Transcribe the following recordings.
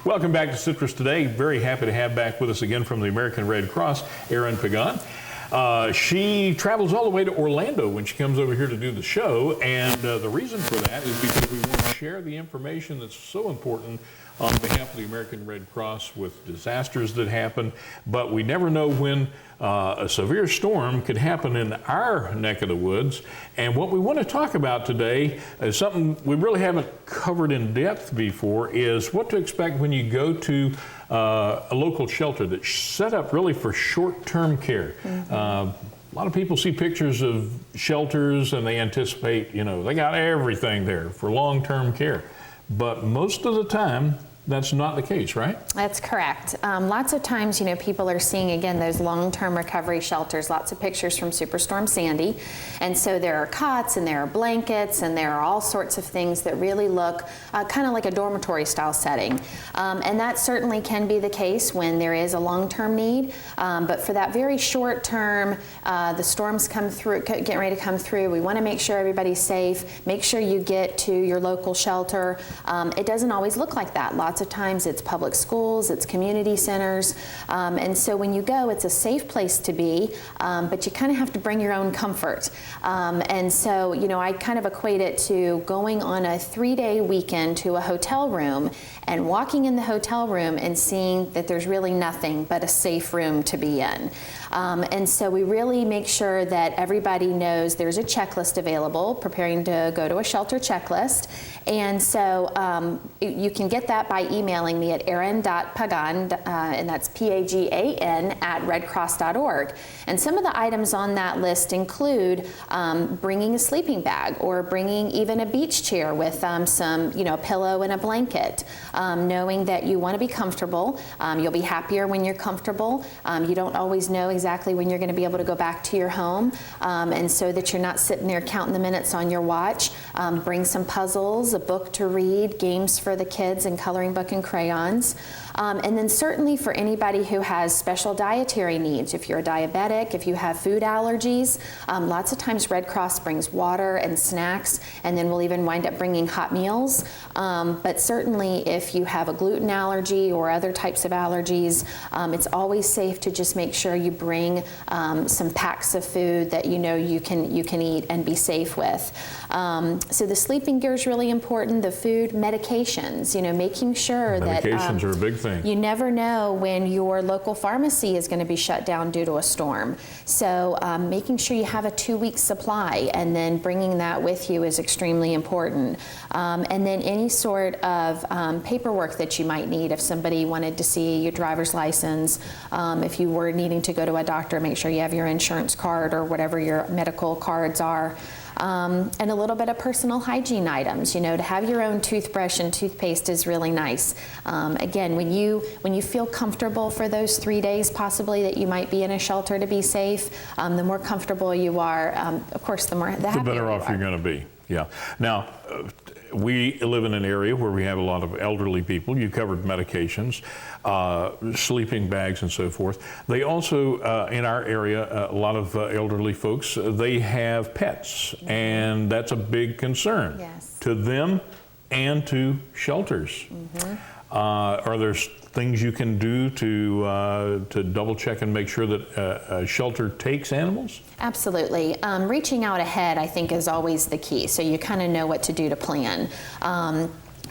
Welcome back to Citrus Today. Very happy to have back with us again from the American Red Cross, Erin Pagán. She travels all the way to Orlando when she comes over here to do the show, and the reason for that is because we want to share the information that's so important on behalf of the American Red Cross with disasters that happen, but we never know when a severe storm could happen in our neck of the woods. And what we want to talk about today is something we really haven't covered in depth before, is what to expect when you go to a local shelter that's set up really for short-term care. A lot of people see pictures of shelters and they anticipate, they got everything there for long-term care. But most of the time, that's not the case, right? That's correct. Lots of times, people are seeing, again, those long-term recovery shelters, lots of pictures from Superstorm Sandy. And so there are cots and there are blankets and there are all sorts of things that really look kind of like a dormitory style setting. And that certainly can be the case when there is a long-term need. But for that very short term, the storms come through, getting ready to come through, we want to make sure everybody's safe, make sure you get to your local shelter. It doesn't always look like that. Lots of times it's public schools, it's community centers, and so when you go, it's a safe place to be, but you kind of have to bring your own comfort. And so, I kind of equate it to going on a 3-day weekend to a hotel room and walking in the hotel room and seeing that there's really nothing but a safe room to be in. And so we really make sure that everybody knows there's a checklist available, preparing to go to a shelter checklist. And so you can get that by emailing me at erin.pagan, and that's Pagan @redcross.org. And some of the items on that list include bringing a sleeping bag or bringing even a beach chair with some, a pillow and a blanket. Knowing that you want to be comfortable. You'll be happier when you're comfortable. You don't always know exactly when you're going to be able to go back to your home. And so that you're not sitting there counting the minutes on your watch. Bring some puzzles, a book to read, games for the kids, and coloring book and crayons. And then certainly for anybody who has special dietary needs, if you're a diabetic, if you have food allergies, lots of times Red Cross brings water and snacks, and then we'll even wind up bringing hot meals. But certainly if you have a gluten allergy or other types of allergies, it's always safe to just make sure you bring some packs of food that you can eat and be safe with. So the sleeping gear is really important. The food, medications, making sure that medications are a big thing. You never know when your local pharmacy is going to be shut down due to a storm. So making sure you have a 2-week supply and then bringing that with you is extremely important. And then any sort of paperwork that you might need if somebody wanted to see your driver's license, if you were needing to go to a doctor, make sure you have your insurance card or whatever your medical cards are. And a little bit of personal hygiene items. To have your own toothbrush and toothpaste is really nice. Again, when you feel comfortable for those 3 days possibly that you might be in a shelter to be safe, the more comfortable you are, of course, the better off you're going to be. Yeah. Now, we live in an area where we have a lot of elderly people. You covered medications, sleeping bags, and so forth. They also, in our area, a lot of elderly folks, they have pets, and that's a big concern to them and to shelters. Are there things you can do to double check and make sure that a shelter takes animals? Absolutely. Reaching out ahead, I think, is always the key, so you kind of know what to do to plan.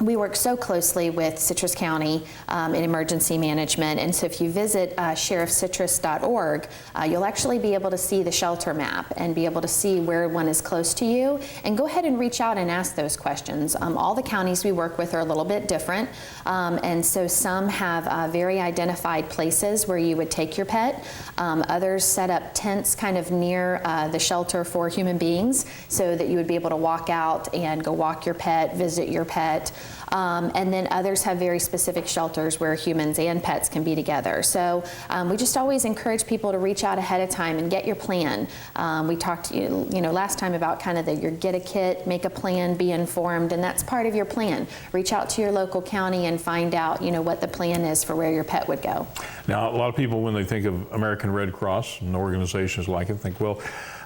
We work so closely with Citrus County in emergency management, and so if you visit sheriffcitrus.org, you'll actually be able to see the shelter map and be able to see where one is close to you, and go ahead and reach out and ask those questions. All the counties we work with are a little bit different, and so some have very identified places where you would take your pet. Others set up tents kind of near the shelter for human beings so that you would be able to walk out and go walk your pet, visit your pet. And then others have very specific shelters where humans and pets can be together. So we just always encourage people to reach out ahead of time and get your plan. We talked last time about kind of your get a kit, make a plan, be informed, and that's part of your plan. Reach out to your local county and find out what the plan is for where your pet would go. Now, a lot of people, when they think of American Red Cross and organizations like it, think, well,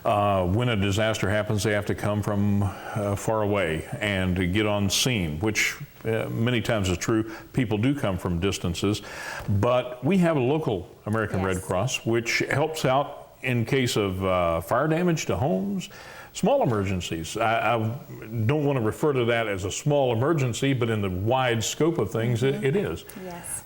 when a disaster happens, they have to come from far away and to get on scene, which many times is true. People do come from distances, but we have a local American Red Cross, which helps out in case of fire damage to homes, small emergencies. I don't want to refer to that as a small emergency, but in the wide scope of things, it is. Yes.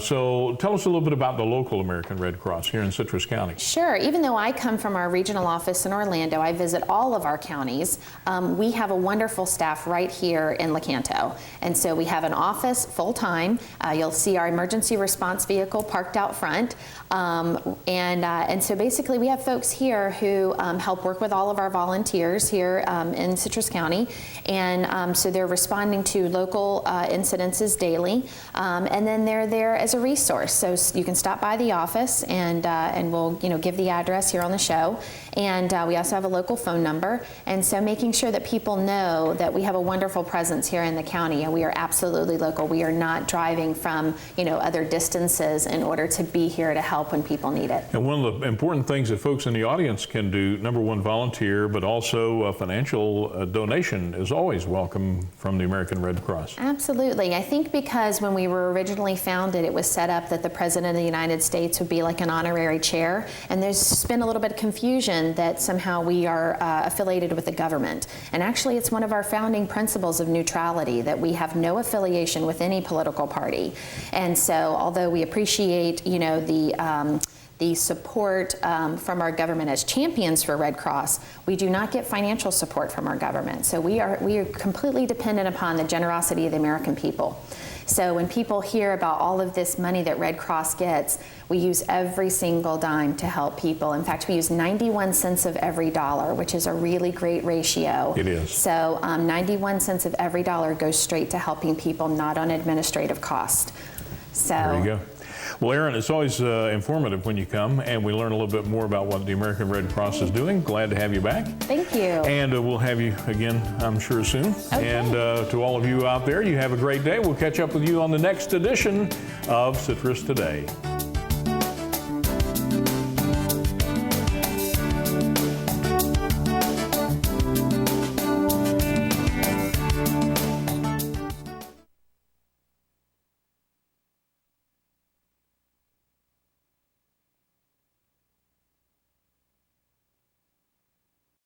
So tell us a little bit about the local American Red Cross here in Citrus County. Sure. Even though I come from our regional office in Orlando, I visit all of our counties. We have a wonderful staff right here in Lecanto. And so we have an office full-time. You'll see our emergency response vehicle parked out front. And so basically we have folks here who help work with all of our volunteers here in Citrus County, and so they're responding to local incidences daily, and then they're there as a resource. So you can stop by the office, and we'll give the address here on the show, and we also have a local phone number, and so making sure that people know that we have a wonderful presence here in the county, and we are absolutely local. We are not driving from other distances in order to be here to help when people need it. And one of the important things that folks in the audience can do, number one, volunteer, but also a financial donation is always welcome from the American Red Cross. Absolutely. I think because when we were originally founded, it was set up that the President of the United States would be like an honorary chair, and there's just been a little bit of confusion that somehow we are affiliated with the government. And actually, it's one of our founding principles of neutrality, that we have no affiliation with any political party. And so, although we appreciate, the support from our government as champions for Red Cross, we do not get financial support from our government. So we are completely dependent upon the generosity of the American people. So when people hear about all of this money that Red Cross gets, we use every single dime to help people. In fact, we use 91 cents of every dollar, which is a really great ratio. It is. So 91 cents of every dollar goes straight to helping people, not on administrative cost. So there you go. Well, Erin, it's always informative when you come, and we learn a little bit more about what the American Red Cross is doing. Glad to have you back. Thank you. And we'll have you again, I'm sure, soon. Okay. And to all of you out there, you have a great day. We'll catch up with you on the next edition of Citrus Today.